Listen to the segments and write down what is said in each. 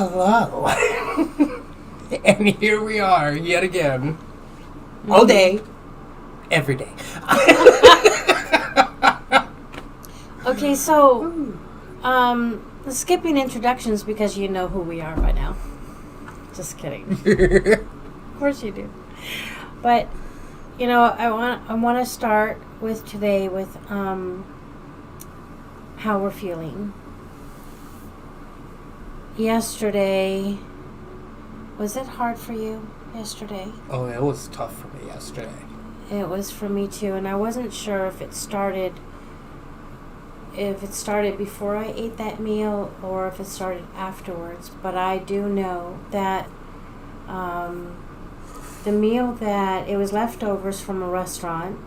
hello. And here we are, yet again. All day. Every day. Okay, so, skipping introductions because you know who we are by now. Just kidding. Of course you do. But, you know, I want to start with today with how we're feeling. Yesterday, was it hard for you yesterday? Oh, it was tough for me yesterday. It was for me too, and I wasn't sure if it started before I ate that meal or if it started afterwards. But I do know that the meal that it was leftovers from a restaurant,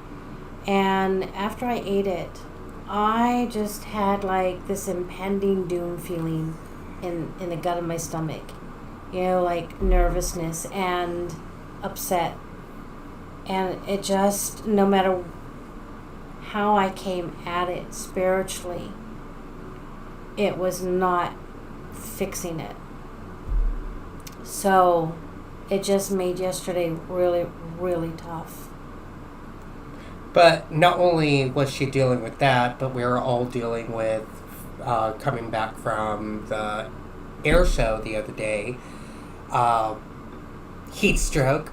and after I ate it, I just had like this impending doom feeling in the gut of my stomach. You know, like nervousness and upset. And it just, no matter how I came at it spiritually, it was not fixing it. So it just made yesterday really, really tough. But not only was she dealing with that, but we were all dealing with coming back from the air show the other day. Heat stroke.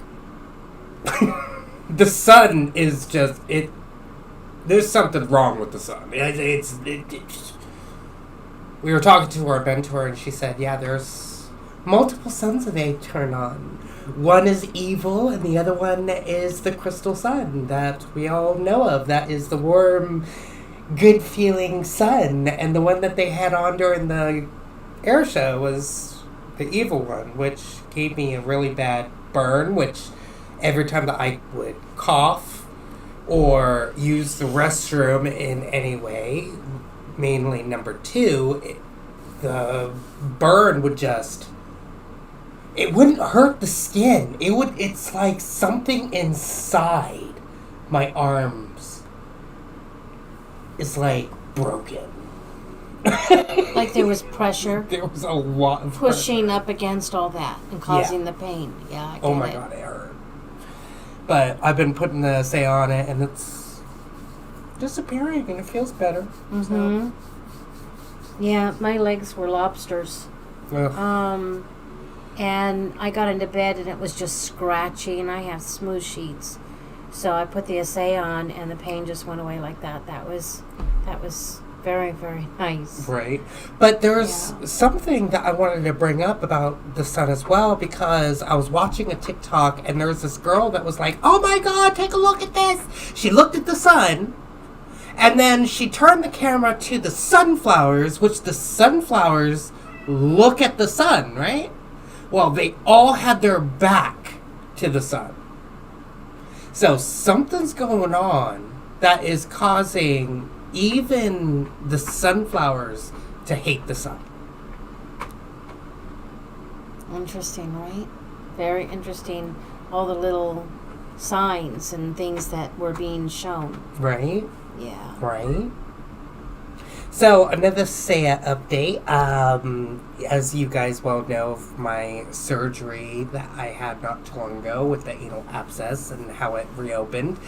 The sun is just it. There's something wrong with the sun. We were talking to our mentor, and she said, "Yeah, there's multiple suns that they turn on. One is evil, and the other one is the crystal sun that we all know of. That is the warm, good-feeling sun, and the one that they had on during the air show was the evil one, which gave me a really bad burn, which every time that I would cough or use the restroom in any way, mainly number 2, the burn would just, it wouldn't hurt the skin. It's like something inside my arms is like broken. Like there was pressure. There was a lot of pushing pressure up against all that and causing the pain. Yeah, I get oh my it. God, it hurt. But I've been putting the Asea on it, and it's disappearing, and it feels better. Mm-hmm. So. Yeah, my legs were lobsters. Ugh. And I got into bed, and it was just scratchy, and I have smooth sheets. So I put the Asea on, and the pain just went away like that. That was very, very nice. Right. But there's something that I wanted to bring up about the sun as well, because I was watching a TikTok, and there was this girl that was like, "Oh my God, take a look at this." She looked at the sun, and then she turned the camera to the sunflowers, which the sunflowers look at the sun, right? Well, they all had their back to the sun. So something's going on that is causing even the sunflowers to hate the sun. Interesting, right? Very interesting. All the little signs and things that were being shown. Right? Yeah. Right? So, another Asea update. As you guys well know, of my surgery that I had not too long ago with the anal abscess and how it reopened.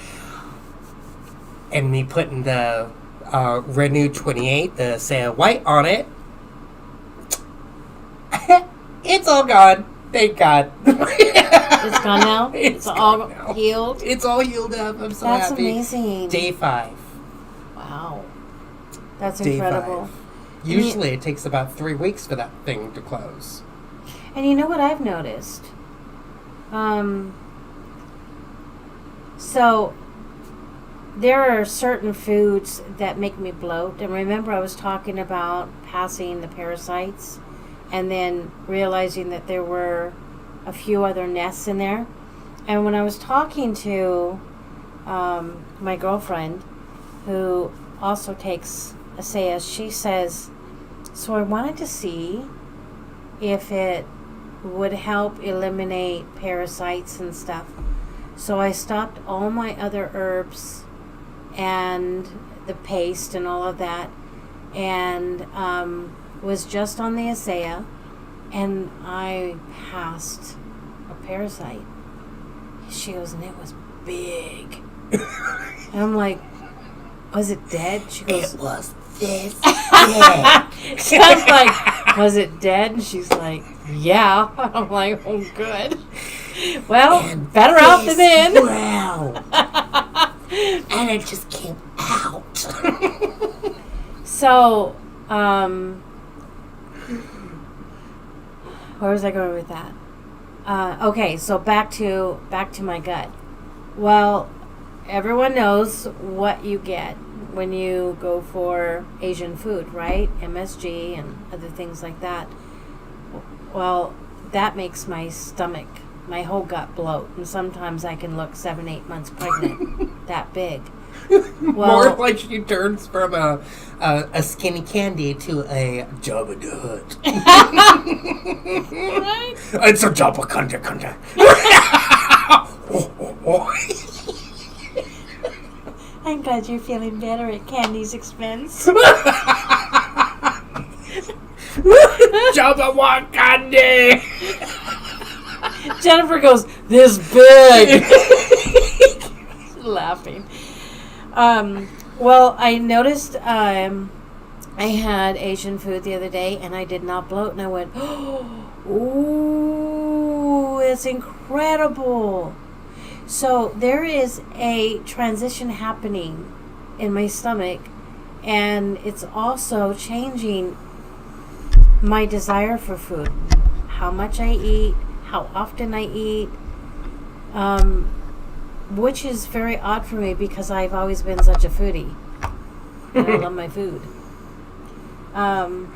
And me putting the Renew 28, the Asea White on it. It's all gone. Thank God. It's gone now? It's all now. healed? It's all healed up. I'm so That's happy. amazing. Day 5. Wow. That's Day incredible. 5. Usually it takes about 3 weeks for that thing to close. And you know what I've noticed? So there are certain foods that make me bloat. And remember I was talking about passing the parasites and then realizing that there were a few other nests in there. And when I was talking to my girlfriend, who also takes Asea, she says, so I wanted to see if it would help eliminate parasites and stuff. So I stopped all my other herbs and the paste and all of that, and was just on the Asea, and I passed a parasite. She goes, and it was big. And I'm like, was it dead? She goes, it was this big. So I was like, was it dead? And she's like, yeah. I'm like, oh, good. Well, And better out than in. Wow. And it just came out. So, where was I going with that? Okay, so back to my gut. Well, everyone knows what you get when you go for Asian food, right? MSG and other things like that. Well, that makes my stomach, my whole gut bloat, and sometimes I can look 7-8 months pregnant. That big. Well, more like she turns from a skinny candy to a Jabba the Hutt. Right? It's a Jabba Kunda. I'm glad you're feeling better at candy's expense. Jabba Wakandi. Jennifer goes, this big. Laughing. Well, I noticed I had Asian food the other day, and I did not bloat, and I went, ooh, it's incredible. So there is a transition happening in my stomach, and it's also changing my desire for food, how much I eat, how often I eat, which is very odd for me because I've always been such a foodie. And I love my food.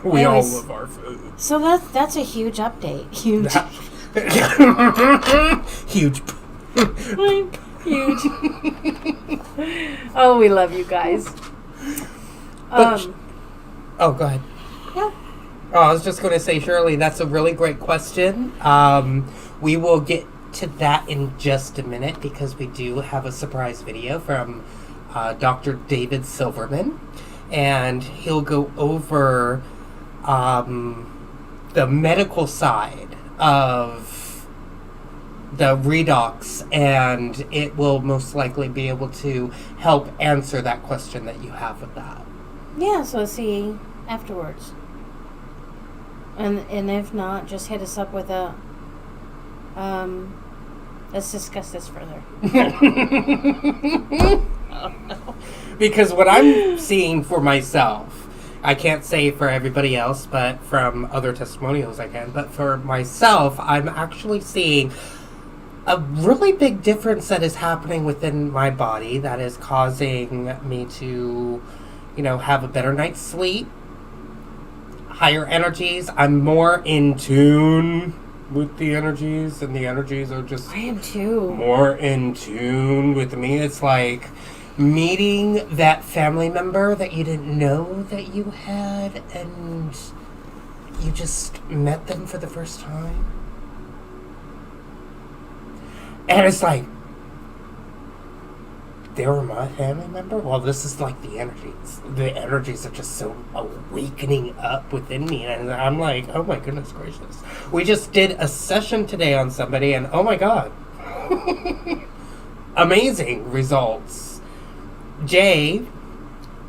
We all love our food. So that's a huge update. Huge. Huge. Huge. Oh, we love you guys. Oh, go ahead. Yeah. Oh, I was just going to say, Shirley, that's a really great question. We will get to that in just a minute because we do have a surprise video from Dr. David Silverman, and he'll go over the medical side of the Redox, and it will most likely be able to help answer that question that you have with that. Yeah, so see afterwards. And if not, just hit us up with a let's discuss this further. Because what I'm seeing for myself, I can't say for everybody else, but from other testimonials I can, but for myself, I'm actually seeing a really big difference that is happening within my body that is causing me to, have a better night's sleep, higher energies. I'm more in tune with the energies, and the energies are just... I am too. More in tune with me. It's like meeting that family member that you didn't know that you had, and you just met them for the first time. And it's like, they were my family member? Well, this is like the energies. The energies are just so awakening up within me. And I'm like, oh my goodness gracious. We just did a session today on somebody, and oh my God. Amazing results. Jay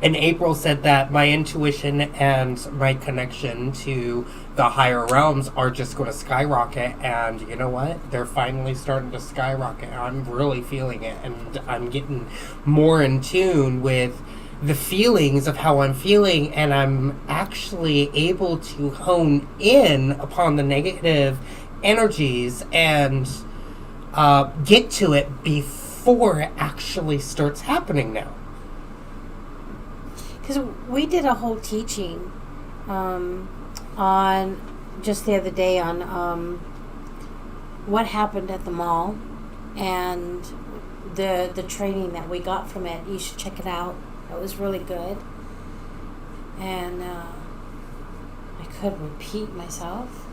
and April said that my intuition and my connection to the higher realms are just going to skyrocket, and you know what? They're finally starting to skyrocket. I'm really feeling it, and I'm getting more in tune with the feelings of how I'm feeling, and I'm actually able to hone in upon the negative energies and get to it before it actually starts happening now. Because we did a whole teaching on just the other day on what happened at the mall and the training that we got from it. You should check it out. It was really good. And I could repeat myself,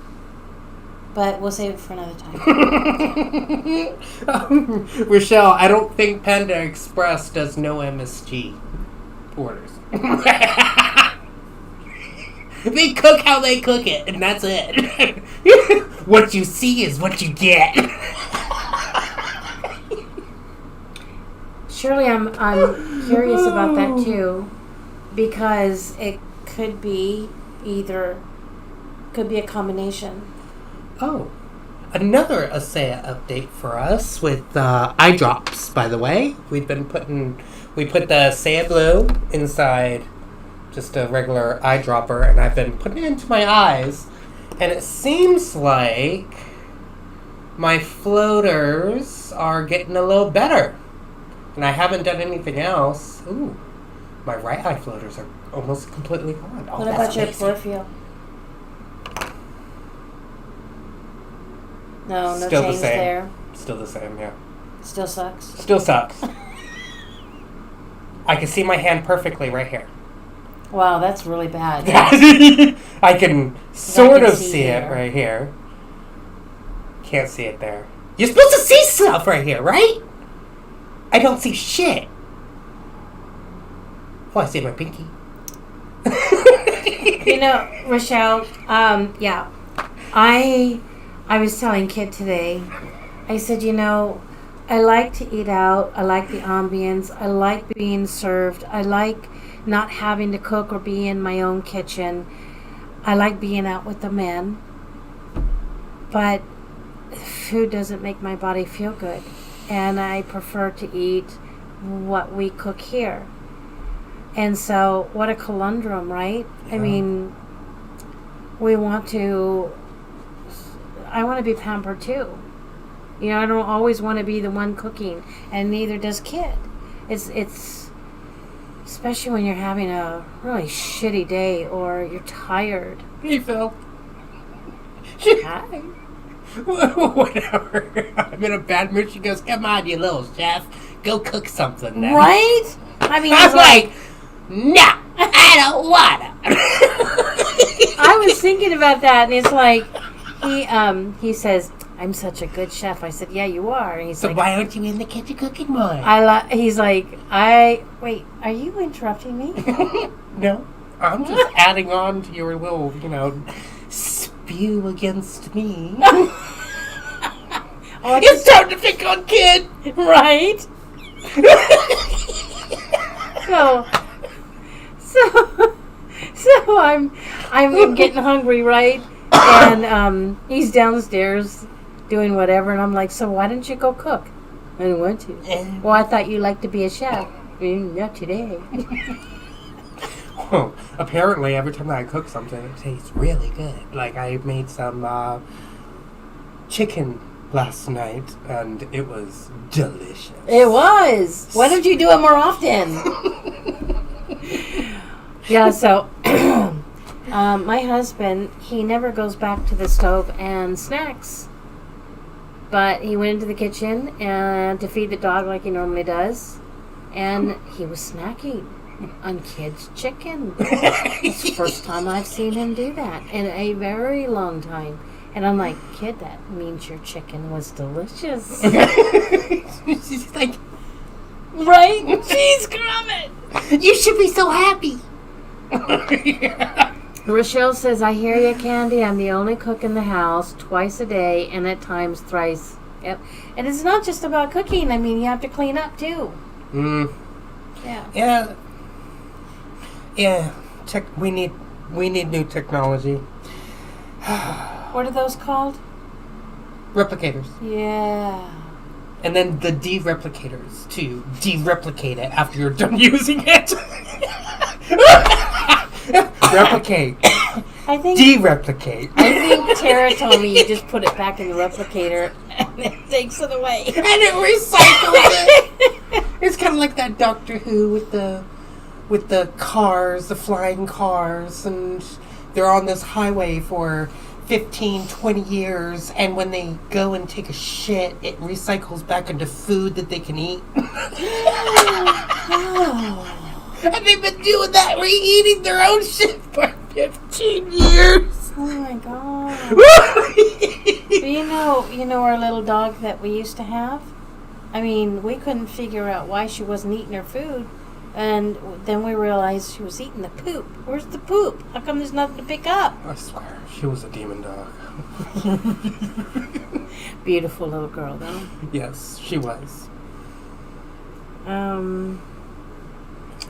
but we'll save it for another time. Rochelle, I don't think Panda Express does no MSG orders. They cook how they cook it, and that's it. What you see is what you get. Surely, I'm curious about that too, because it could be a combination. Oh, another Asea update for us with eye drops. By the way, we put the Asea Blue inside just a regular eyedropper, and I've been putting it into my eyes, and it seems like my floaters are getting a little better. And I haven't done anything else. Ooh, my right eye floaters are almost completely gone. Oh, What about your peripheral? No Still the change same. there. Still the same, yeah. Still sucks. Still sucks. I can see my hand perfectly right here. Wow, that's really bad. I can sort of see it right here. Can't see it there. You're supposed to see stuff right here, right? I don't see shit. Oh, I see my pinky. Rochelle, yeah. I was telling Kid today, I said, I like to eat out. I like the ambience. I like being served. I like not having to cook or be in my own kitchen. I like being out with the men. But food doesn't make my body feel good. And I prefer to eat what we cook here. And so, what a conundrum, right? Yeah. I mean, I want to be pampered too. I don't always want to be the one cooking, and neither does Kid. It's especially when you're having a really shitty day or you're tired. Hey, Phil. Hi. Whatever. I'm in a bad mood. She goes, "Come on, you little chef. Go cook something then." Right? I mean, I'm like, "No, I don't wanna." I was thinking about that, and it's like, he says, "I'm such a good chef." I said, "Yeah, you are." And he's so like, why aren't you in the kitchen cooking more? He's like, wait, are you interrupting me? No, I'm just adding on to your little, spew against me. It's time to pick on Kid, right? So I'm getting hungry, right? And he's downstairs doing whatever, and I'm like, so why didn't you go cook? I didn't want to. Well, I thought you liked to be a chef. Not today. Well, apparently every time I cook something, it tastes really good. Like I made some chicken last night, and it was delicious. It was. Why don't you do it more often? Yeah, so my husband, he never goes back to the stove and snacks. But he went into the kitchen and to feed the dog like he normally does, and he was snacking on Kid's chicken. It's the first time I've seen him do that in a very long time. And I'm like, Kid, that means your chicken was delicious. She's like, right? Jeez, Gromit! You should be so happy. Rochelle says, I hear you, Candy. I'm the only cook in the house twice a day and at times thrice. Yep. And it's not just about cooking. I mean, you have to clean up, too. Yeah. Yeah. We need new technology. What are those called? Replicators. Yeah. And then the de-replicators to de-replicate it after you're done using it. Replicate. De-replicate. I think Tara told me you just put it back in the replicator and it takes it away. And it recycles it. It's kind of like that Doctor Who with the cars, the flying cars, and they're on this highway for 15, 20 years, and when they go and take a shit, it recycles back into food that they can eat. And they've been doing that, re-eating their own shit for 15 years. Oh my god. You know our little dog that we used to have? I mean, we couldn't figure out why she wasn't eating her food. And then we realized she was eating the poop. Where's the poop? How come there's nothing to pick up? I swear, she was a demon dog. Beautiful little girl, though. Yes, she was.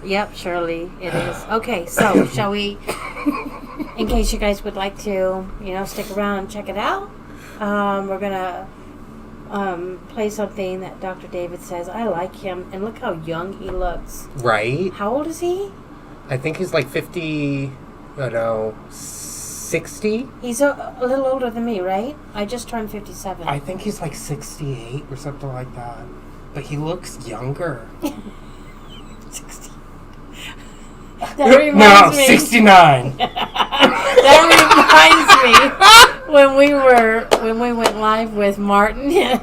Yep, Shirley, it is. Okay, so shall we, in case you guys would like to, stick around and check it out, we're going to play something that Dr. David says. I like him, and look how young he looks. Right? How old is he? I think he's like 50, 60? He's a little older than me, right? I just turned 57. I think he's like 68 or something like that. But he looks younger. 60. That reminds me. 69. That reminds me when we went live with Martin.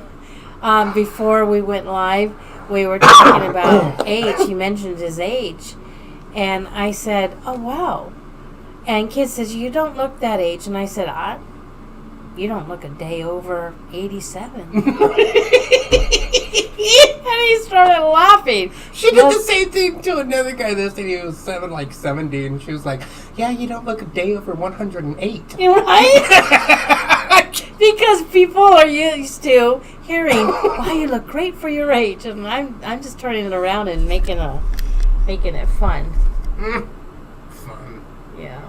Before we went live, we were talking about age. He mentioned his age, and I said, "Oh wow." And Kid says, "You don't look that age," and I said, "You don't look a day over 87." And he started laughing. She did the same thing to another guy that said he was 70, and she was like, "Yeah, you don't look a day over 108." Right? Because people are used to hearing, "Wow, you look great for your age," and I'm just turning it around and making it fun. Fun. Yeah.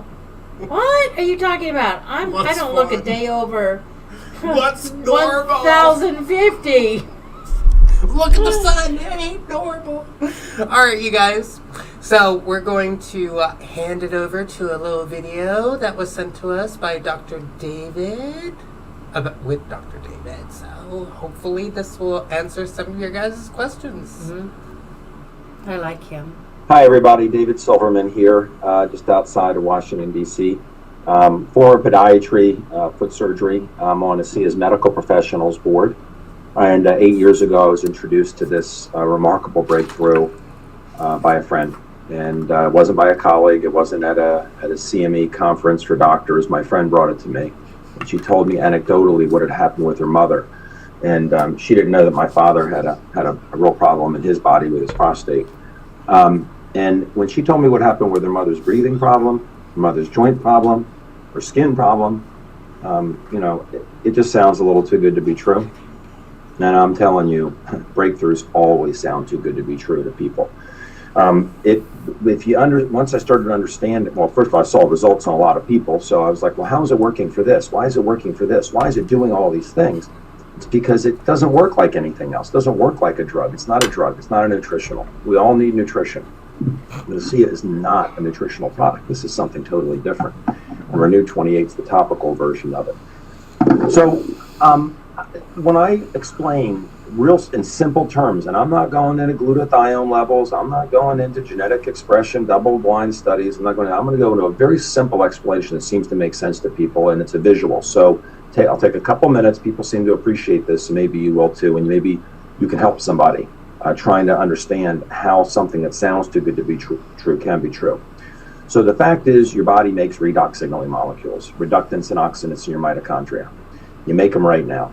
What are you talking about? I don't look a day over. What's normal? 1,050. Look at the sun. It ain't normal. All right, you guys. So we're going to hand it over to a little video that was sent to us by Dr. David. With Dr. David. So hopefully this will answer some of your guys' questions. Mm-hmm. I like him. Hi, everybody. David Silverman here, just outside of Washington, D.C. Former podiatry, foot surgery. I'm on Asea's medical professionals board. And 8 years ago, I was introduced to this remarkable breakthrough by a friend. And it wasn't by a colleague. It wasn't at a CME conference for doctors. My friend brought it to me. And she told me anecdotally what had happened with her mother. And she didn't know that my father had a real problem in his body with his prostate. And when she told me what happened with her mother's breathing problem, her mother's joint problem, her skin problem, it just sounds a little too good to be true. And I'm telling you, breakthroughs always sound too good to be true to people. Once I started to understand it, well, first of all, I saw results on a lot of people. So I was like, well, how is it working for this? Why is it working for this? Why is it doing all these things? It's because it doesn't work like anything else. It doesn't work like a drug. It's not a drug. It's not a nutritional. We all need nutrition. The Asea is not a nutritional product. This is something totally different. And Renew 28 is the topical version of it. So when I explain real in simple terms, and I'm not going into glutathione levels, I'm not going into genetic expression, double-blind studies, I'm going to go into a very simple explanation that seems to make sense to people, and it's a visual. So I'll take a couple minutes. People seem to appreciate this, and maybe you will too, and maybe you can help somebody trying to understand how something that sounds too good to be true can be true. So the fact is, your body makes redox signaling molecules, reductants and oxidants in your mitochondria. You make them right now,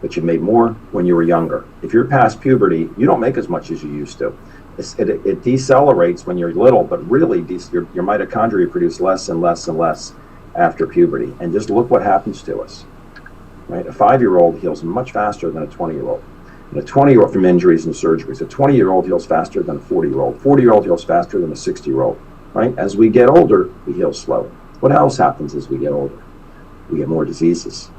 but you made more when you were younger. If you're past puberty, you don't make as much as you used to. It decelerates when you're little, but really your mitochondria produce less and less and less after puberty. And just look what happens to us. Right? A 5-year-old heals much faster than a 20-year-old. And a 20-year-old from injuries and surgeries. A 20-year-old heals faster than a 40-year-old. 40-year-old heals faster than a 60-year-old. Right? As we get older, we heal slower. What else happens as we get older? We get more diseases.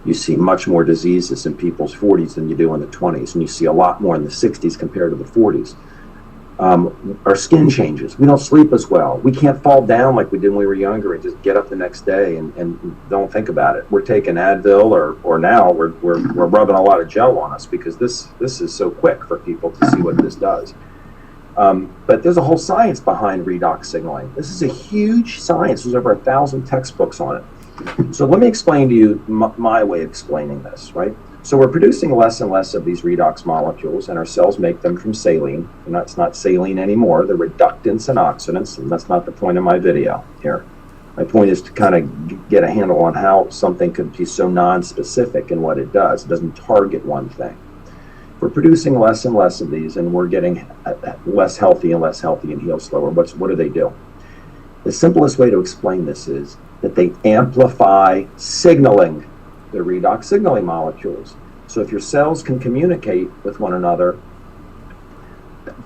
You see much more diseases in people's 40s than you do in the 20s, and you see a lot more in the 60s compared to the 40s. Our skin changes. We don't sleep as well. We can't fall down like we did when we were younger and just get up the next day and don't think about it. We're taking Advil, or now we're rubbing a lot of gel on us because this is so quick for people to see what this does. But there's a whole science behind redox signaling. This is a huge science. There's over 1,000 textbooks on it. So let me explain to you my way of explaining this, right? So we're producing less and less of these redox molecules, and our cells make them from saline. And that's not saline anymore. They're reductants and oxidants, and that's not the point of my video here. My point is to kind of get a handle on how something could be so non-specific in what it does. It doesn't target one thing. we're producing less and less of these, and we're getting less healthy and heal slower, what do they do? The simplest way to explain this is that they amplify signaling, the redox signaling molecules. So if your cells can communicate with one another,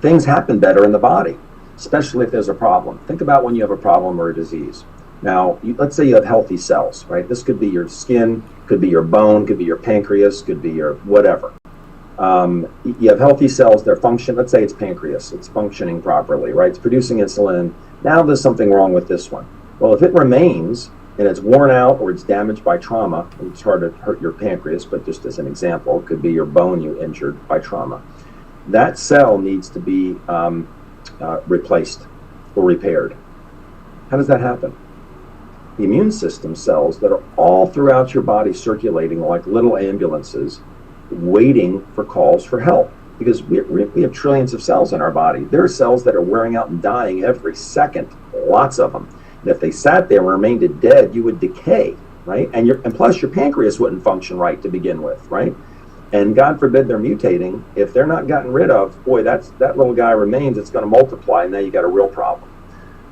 things happen better in the body, especially if there's a problem. Think about when you have a problem or a disease. Now, let's say you have healthy cells, right? This could be your skin, could be your bone, could be your pancreas, could be your whatever. You have healthy cells, they're let's say it's pancreas, it's functioning properly, right? It's producing insulin. Now there's something wrong with this one. Well, if it remains and it's worn out or it's damaged by trauma, it's hard to hurt your pancreas, but just as an example, it could be your bone you injured by trauma. That cell needs to be replaced or repaired. How does that happen? The immune system cells that are all throughout your body circulating like little ambulances, waiting for calls for help, because we have trillions of cells in our body. There are cells that are wearing out and dying every second, lots of them. And if they sat there and remained dead, you would decay, right? And plus your pancreas wouldn't function right to begin with, right? And God forbid they're mutating. If they're not gotten rid of, boy, that little guy remains, it's going to multiply, and now you got a real problem.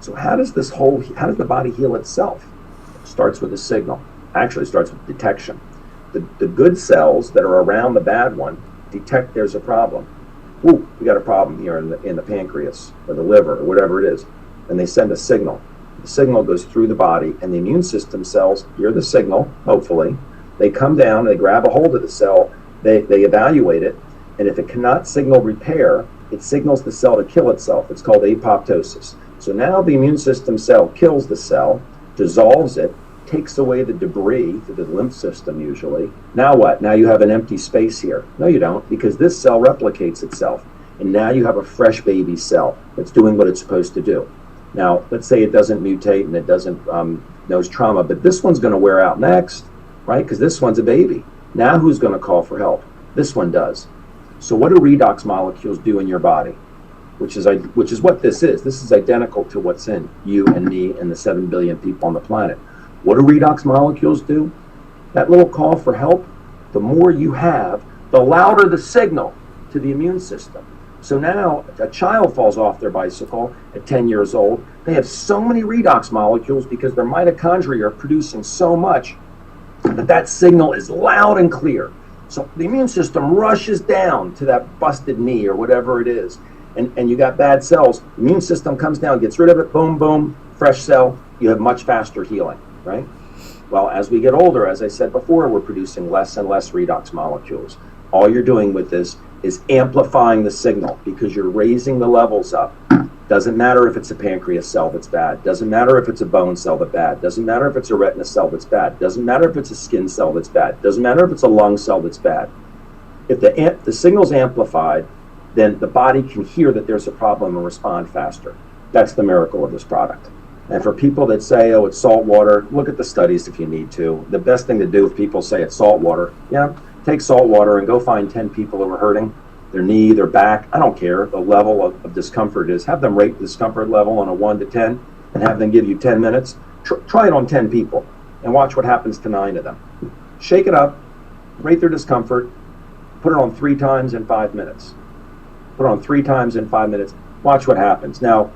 So how does the body heal itself? It starts with a signal. Actually, it starts with detection. The good cells that are around the bad one detect there's a problem. Ooh, we got a problem here in the pancreas or the liver or whatever it is. And they send a signal. The signal goes through the body, and the immune system cells hear the signal, hopefully. They come down, they grab a hold of the cell, they evaluate it, and if it cannot signal repair, it signals the cell to kill itself. It's called apoptosis. So now the immune system cell kills the cell, dissolves it, takes away the debris to the lymph system usually. Now what? Now you have an empty space here. No, you don't, because this cell replicates itself. And now you have a fresh baby cell that's doing what it's supposed to do. Now, let's say it doesn't mutate and it doesn't knows trauma, but this one's going to wear out next, right? Because this one's a baby. Now who's going to call for help? This one does. So what do redox molecules do in your body? Which is what this is. This is identical to what's in you and me and the 7 billion people on the planet. What do redox molecules do? That little call for help, the more you have, the louder the signal to the immune system. So now a child falls off their bicycle at 10 years old. They have so many redox molecules because their mitochondria are producing so much that signal is loud and clear. So the immune system rushes down to that busted knee or whatever it is. And you got bad cells. The immune system comes down, gets rid of it, boom, boom, fresh cell. You have much faster healing, right? Well, as we get older, as I said before, we're producing less and less redox molecules. All you're doing with this is amplifying the signal because you're raising the levels up. Doesn't matter if it's a pancreas cell that's bad. Doesn't matter if it's a bone cell that's bad. Doesn't matter if it's a retina cell that's bad. Doesn't matter if it's a skin cell that's bad. Doesn't matter if it's a lung cell that's bad. If the signal's amplified, then the body can hear that there's a problem and respond faster. That's the miracle of this product. And for people that say, oh, it's salt water, look at the studies if you need to. The best thing to do if people say it's salt water, take salt water and go find 10 people who are hurting, their knee, their back, I don't care, the level of discomfort is. Have them rate the discomfort level on a 1 to 10 and have them give you 10 minutes. Try it on 10 people and watch what happens to 9 of them. Shake it up, rate their discomfort, put it on 3 times in 5 minutes. Put it on 3 times in 5 minutes, watch what happens. Now,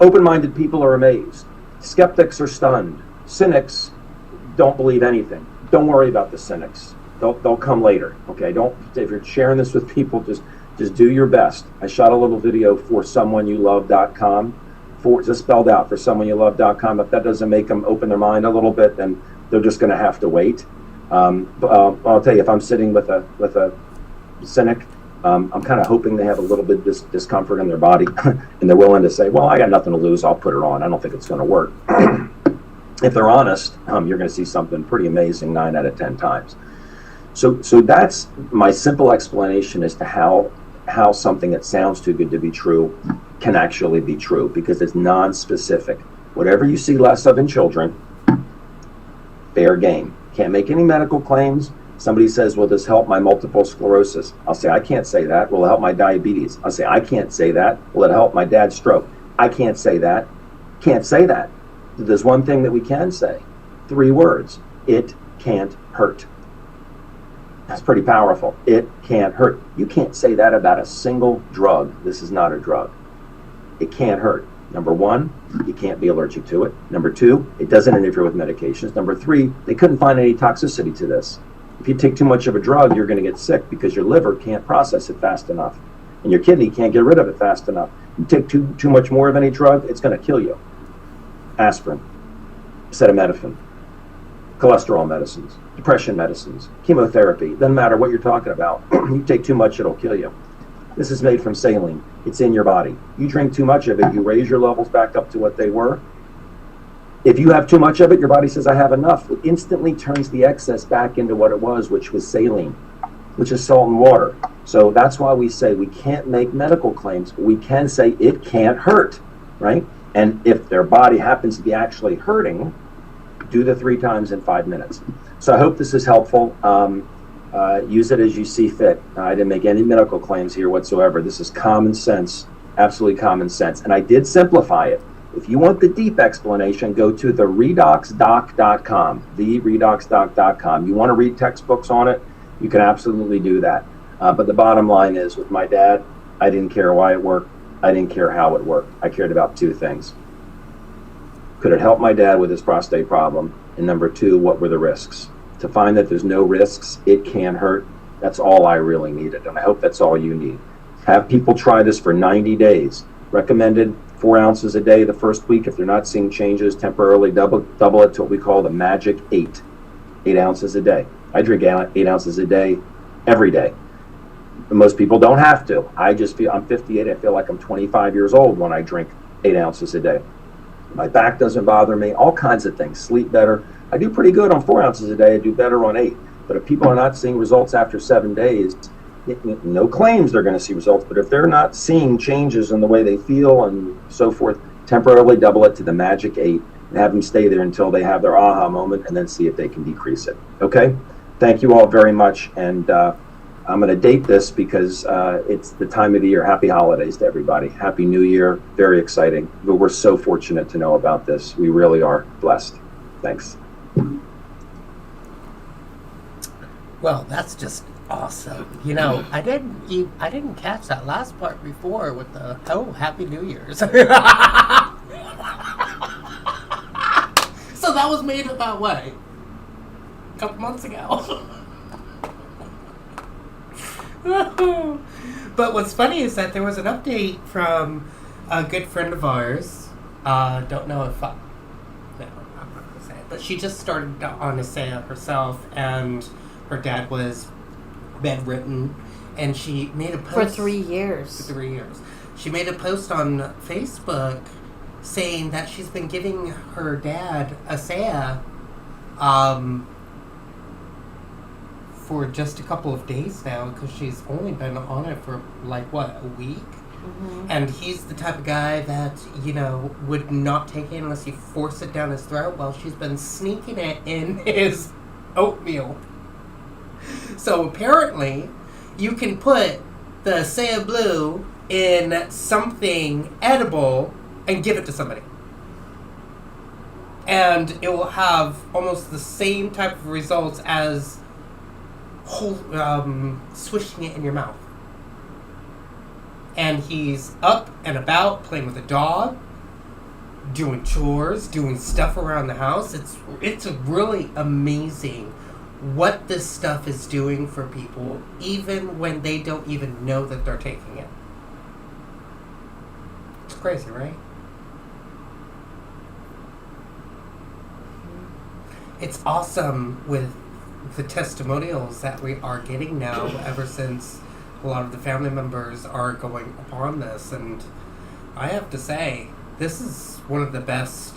open-minded people are amazed. Skeptics are stunned. Cynics don't believe anything. Don't worry about the cynics. They'll come later. Okay, if you're sharing this with people, just do your best. I shot a little video for someoneyoulove.com, just spelled out for someoneyoulove.com. If that doesn't make them open their mind a little bit, then they're just going to have to wait. But I'll tell you, if I'm sitting with a cynic, I'm kind of hoping they have a little bit of discomfort in their body and they're willing to say, well, I got nothing to lose, I'll put it on. I don't think it's going to work. If they're honest, you're going to see something pretty amazing 9 out of 10 times. So that's my simple explanation as to how something that sounds too good to be true can actually be true, because it's non-specific. Whatever you see less of in children, fair game. Can't make any medical claims. Somebody says, will this help my multiple sclerosis? I'll say, I can't say that. Will it help my diabetes? I'll say, I can't say that. Will it help my dad's stroke? I can't say that. Can't say that. There's one thing that we can say. 3 words. It can't hurt. That's pretty powerful. It can't hurt. You can't say that about a single drug. This is not a drug. It can't hurt. Number one, you can't be allergic to it. Number two, it doesn't interfere with medications. Number three, they couldn't find any toxicity to this. If you take too much of a drug, you're going to get sick because your liver can't process it fast enough. And your kidney can't get rid of it fast enough. You take too much more of any drug, it's going to kill you. Aspirin, acetaminophen, cholesterol medicines, depression medicines, chemotherapy, doesn't matter what you're talking about. You take too much, it'll kill you. This is made from saline. It's in your body. You drink too much of it, you raise your levels back up to what they were. If you have too much of it, your body says, I have enough. It instantly turns the excess back into what it was, which was saline, which is salt and water. So that's why we say we can't make medical claims, but we can say it can't hurt, right? And if their body happens to be actually hurting, do the 3 times in 5 minutes. So I hope this is helpful. Use it as you see fit. I didn't make any medical claims here whatsoever. This is common sense, absolutely common sense. And I did simplify it. If you want the deep explanation, go to the redoxdoc.com, theredoxdoc.com. You want to read textbooks on it, you can absolutely do that. But the bottom line is, with my dad, I didn't care why it worked. I didn't care how it worked. I cared about 2 things. Could it help my dad with his prostate problem? And number 2, what were the risks? To find that there's no risks, it can hurt, that's all I really needed. And I hope that's all you need. Have people try this for 90 days. Recommended 4 ounces a day the first week. If they're not seeing changes, temporarily double it to what we call the magic 8. 8 ounces a day. I drink 8 ounces a day every day. But most people don't have to. I just feel, I'm 58, I feel like I'm 25 years old when I drink 8 ounces a day. My back doesn't bother me, all kinds of things. Sleep better. I do pretty good on 4 ounces a day. I do better on 8. But if people are not seeing results after 7 days, no claims they're going to see results, but if they're not seeing changes in the way they feel and so forth, temporarily double it to the magic 8 and have them stay there until they have their aha moment and then see if they can decrease it. Okay? Thank you all very much. And I'm going to date this because it's the time of the year. Happy holidays to everybody. Happy New Year. Very exciting. But we're so fortunate to know about this. We really are blessed. Thanks. Well, that's just awesome. You know, I didn't catch that last part before with the Happy New Year's. So that was made about what? A couple months ago. But what's funny is that there was an update from a good friend of ours. Don't know if no, I'm not gonna say it. But she just started on Asea herself, and her dad was bedridden, and she made a post for 3 years. For 3 years, she made a post on Facebook saying that she's been giving her dad Asea, for just a couple of days now, because she's only been on it for like a week. Mm-hmm. And he's the type of guy that, you know, would not take it unless you force it down his throat. Well, she's been sneaking it in his oatmeal. So apparently, you can put the Asea Blue in something edible and give it to somebody. And it will have almost the same type of results as swishing it in your mouth. And he's up and about playing with a dog, doing chores, doing stuff around the house. It's really amazing what this stuff is doing for people, even when they don't even know that they're taking it. It's crazy, right? It's awesome with the testimonials that we are getting now, ever since a lot of the family members are going upon this. And I have to say, this is one of the best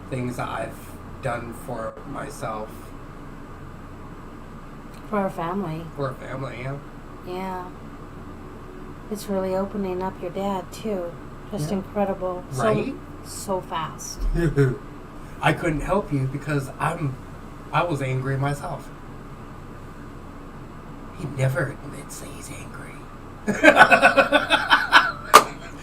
things I've done for myself. For our family. For a family, yeah. Yeah. It's really opening up your dad, too. Just incredible. Right? So fast. I couldn't help you because I was angry myself. He never admits that he's angry.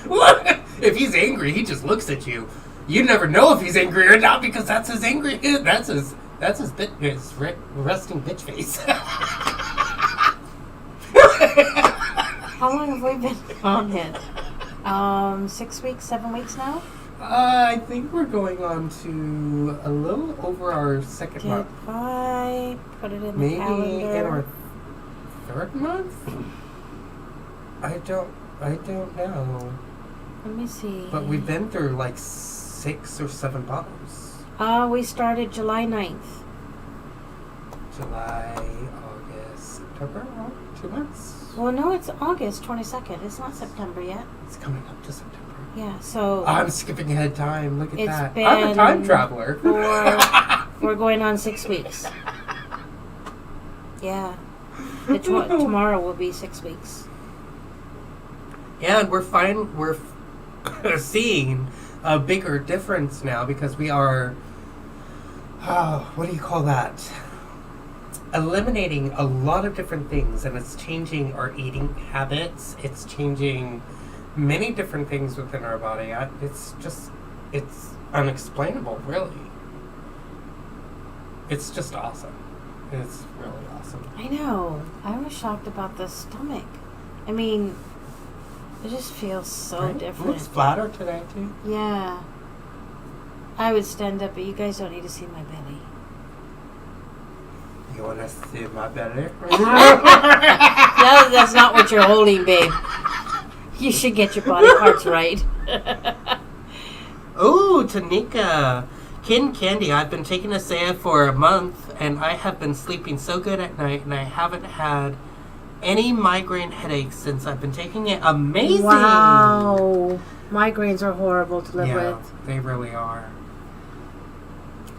What? If he's angry, he just looks at you. You never know if he's angry or not because that's his angry. That's his resting bitch face. How long have we been on it? 6 weeks, 7 weeks now? I think we're going on to a little over our second month. I put it in Maybe the calendar. in our third month? I don't know. Let me see. But we've been through like 6 or 7 bottles. We started July 9th. July, August, September, 2 months. Well, no, it's August 22nd. It's not September yet. It's coming up to September. Yeah, so... I'm skipping ahead time. Look at It's that. been I'm a time traveler. we're going on 6 weeks. Yeah. Tomorrow will be 6 weeks. Yeah, and we're seeing a bigger difference now because we are, what do you call that? Eliminating a lot of different things, and it's changing our eating habits. It's changing many different things within our body. It's unexplainable, really. It's just awesome. It's really awesome. I know. I was shocked about the stomach. I mean, it just feels so Right? different. It looks flatter today, too. Yeah. I would stand up, but you guys don't need to see my belly. You want to see my belly? No, that's not what you're holding, babe. You should get your body parts right. Ooh, Tanika. Kid Candy, I've been taking Asea for a month, and I have been sleeping so good at night, and I haven't had any migraine headaches since I've been taking it. Amazing! Wow. Migraines are horrible to live with. They really are.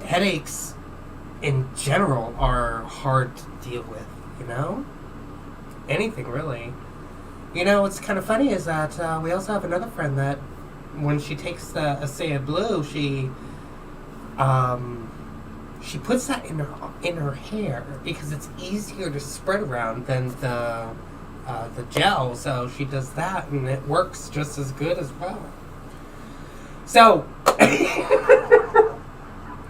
Headaches, in general, are hard to deal with, you know? Anything, really. You know, what's kind of funny is that we also have another friend that when she takes the Asea Blue, she puts that in her hair because it's easier to spread around than the gel. So she does that, and it works just as good as well. So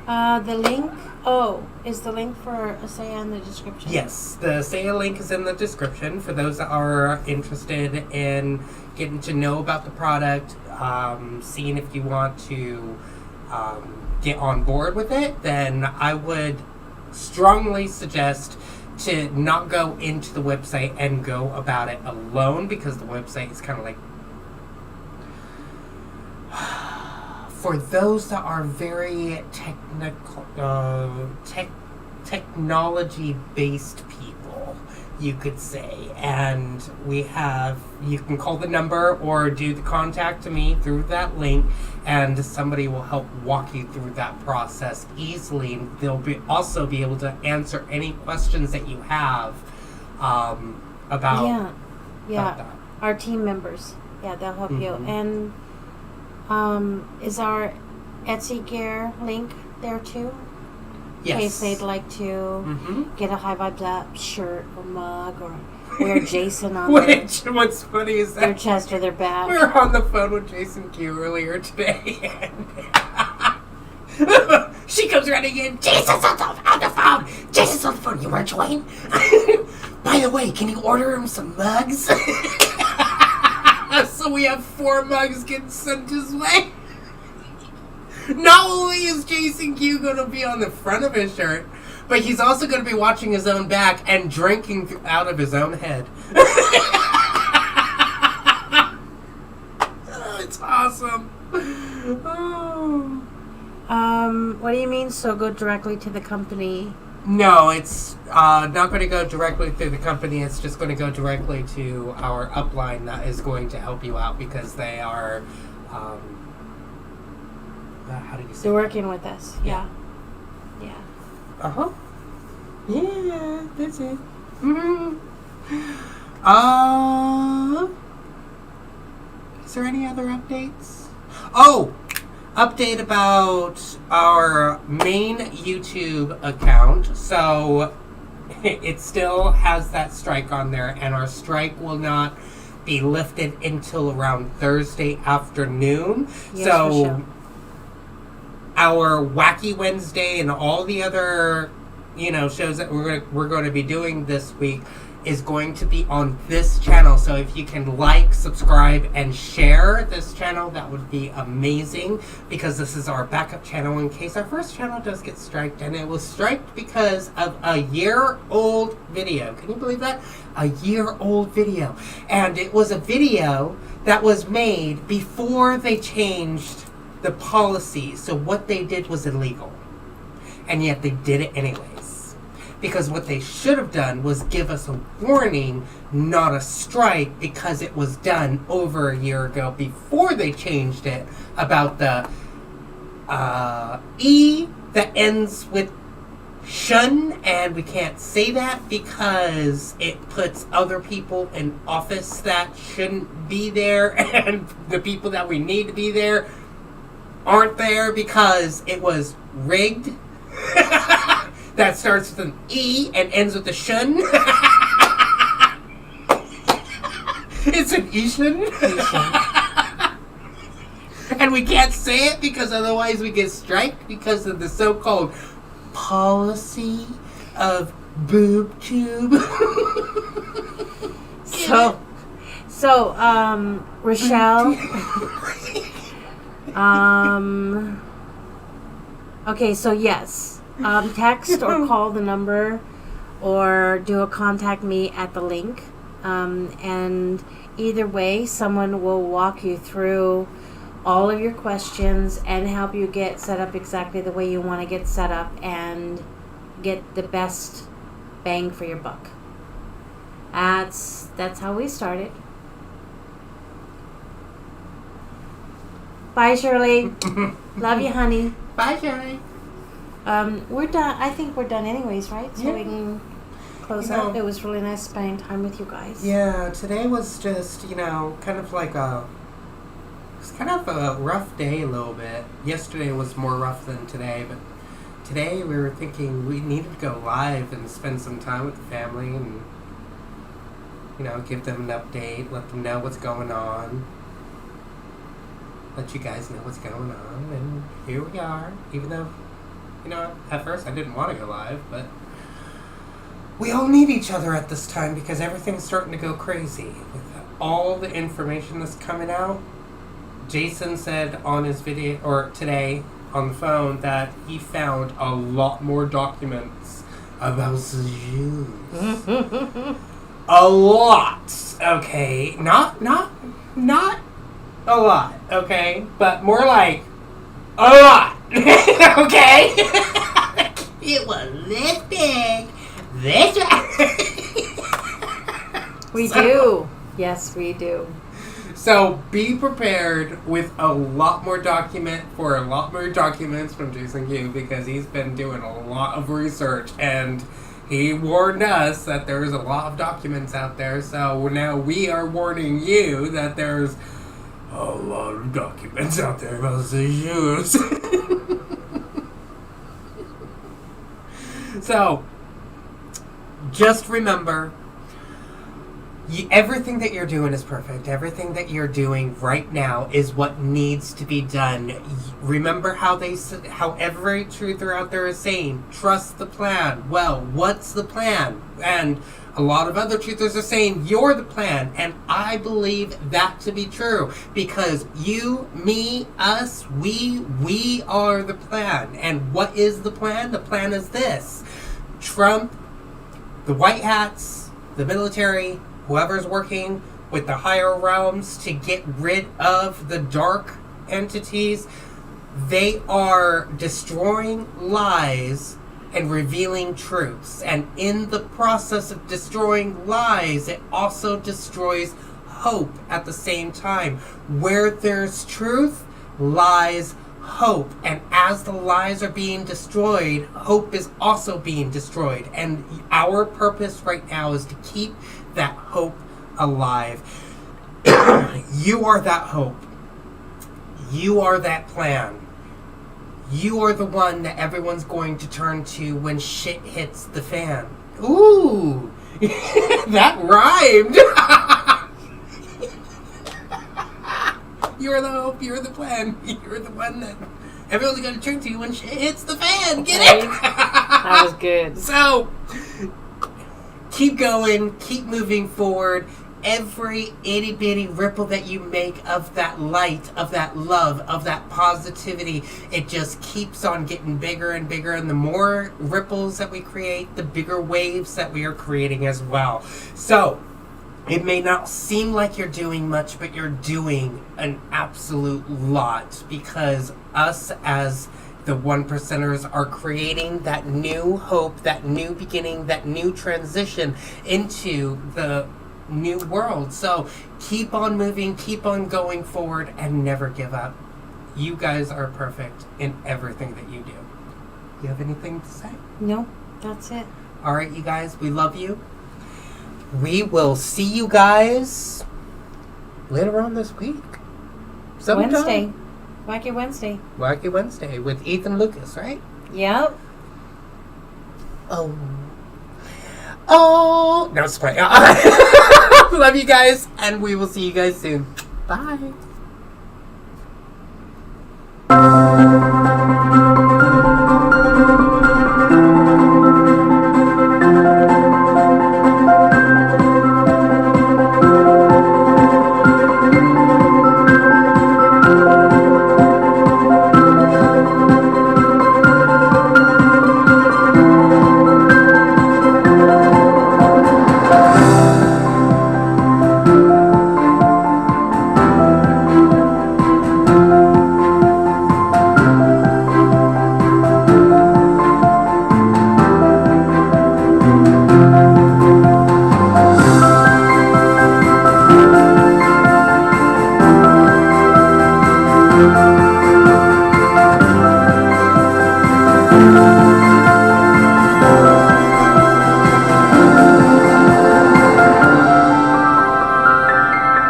The link. Oh, is the link for Asea in the description? yes, the Asea link is in the description for those that are interested in getting to know about the product, seeing if you want to get on board with it. Then I would strongly suggest to not go into the website and go about it alone, because the website is kind of like for those that are very technology-based people, you could say. And you can call the number or do the contact to me through that link, and somebody will help walk you through that process easily. And they'll also be able to answer any questions that you have about that. Our team members. Yeah, they'll help you. And is our Etsy Gear link there too? Yes. In case they'd like to get a High Vibes Up shirt or mug or wear Jason on What's funny is that their chest or their back. we were on the phone with Jason Q earlier today, and she comes running in. Jason's on the phone. Jason's on the phone. You want to join? By the way, can you order him some mugs? So we have 4 mugs getting sent his way. Not only is Jason Q going to be on the front of his shirt, but he's also going to be watching his own back and drinking out of his own head. Oh, it's awesome. Oh. What do you mean? So go directly to the company? No, it's not going to go directly through the company. It's just going to go directly to our upline that is going to help you out, because they are, how do you say They're working with us. Yeah. Uh-huh. Yeah, that's it. Is there any other updates? Oh! Update about our main YouTube account. So it still has that strike on there, and our strike will not be lifted until around Thursday afternoon. Yes, so for sure. Our Wacky Wednesday and all the other, shows that we're going to be doing this week is going to be on this channel. So if you can like, subscribe, and share this channel, that would be amazing, because this is our backup channel in case our first channel does get striked. And it was striked because of a year-old video. Can you believe that? A year-old video. And it was a video that was made before they changed the policy. So what they did was illegal. And yet they did it anyways. Because what they should have done was give us a warning, not a strike, because it was done over a year ago before they changed it about the E that ends with shun, and we can't say that because it puts other people in office that shouldn't be there, and the people that we need to be there aren't there because it was rigged. That starts with an E and ends with a shun. It's an E-shun. And we can't say it because otherwise we get striked because of the so-called policy of boob tube. So, Rochelle. Okay, so yes. Text or call the number or do a contact me at the link. And either way, someone will walk you through all of your questions and help you get set up exactly the way you want to get set up and get the best bang for your buck. That's how we started. Bye, Shirley. Love you, honey. Bye, Shirley. We're done. I think we're done anyways, right? So we can close up. It was really nice spending time with you guys. Yeah, today was just, kind of like it's kind of a rough day a little bit. Yesterday was more rough than today, but today we were thinking we needed to go live and spend some time with the family and, give them an update, let them know what's going on, let you guys know what's going on, and here we are, even though, at first I didn't want to go live, but we all need each other at this time because everything's starting to go crazy. With all the information that's coming out, Jason said on his video, or today on the phone, that he found a lot more documents about the Jews. A lot, okay? Not a lot, okay? But more like a lot. Okay? It was this big. This We do. Yes, we do. So be prepared with a lot more documents from Jason Q, because he's been doing a lot of research and he warned us that there's a lot of documents out there. So now we are warning you that there's a lot of documents out there about the Jews. So, just remember, everything that you're doing is perfect. Everything that you're doing right now is what needs to be done. Remember how every truther out there is saying, trust the plan. Well, what's the plan? And a lot of other truthers are saying, you're the plan. And I believe that to be true. Because you, me, us, we are the plan. And what is the plan? The plan is this. Trump, the white hats, the military, whoever's working with the higher realms to get rid of the dark entities, they are destroying lies and revealing truths. And in the process of destroying lies, it also destroys hope at the same time. Where there's truth, lies hope. And as the lies are being destroyed, hope is also being destroyed. And our purpose right now is to keep that hope alive. You are that hope. You are that plan. You are the one that everyone's going to turn to when shit hits the fan. Ooh, that rhymed. You're the hope, you're the plan, you're the one that everyone's going to turn to when shit hits the fan. Get it? That was good. So, keep going, keep moving forward. Every itty bitty ripple that you make of that light, of that love, of that positivity, it just keeps on getting bigger and bigger. And the more ripples that we create, the bigger waves that we are creating as well. So it may not seem like you're doing much, but you're doing an absolute lot, because us as the 1%ers are creating that new hope, that new beginning, that new transition into the new world. So keep on moving, keep on going forward, and never give up. You guys are perfect in everything that you do. You have anything to say? No, that's it. All right, you guys, we love you. We will see you guys later on this week. Sometime. Wednesday. Wacky Wednesday. Wacky Wednesday with Ethan Lucas, right? Yep. Oh. No, it's fine. Love you guys, and we will see you guys soon. Bye.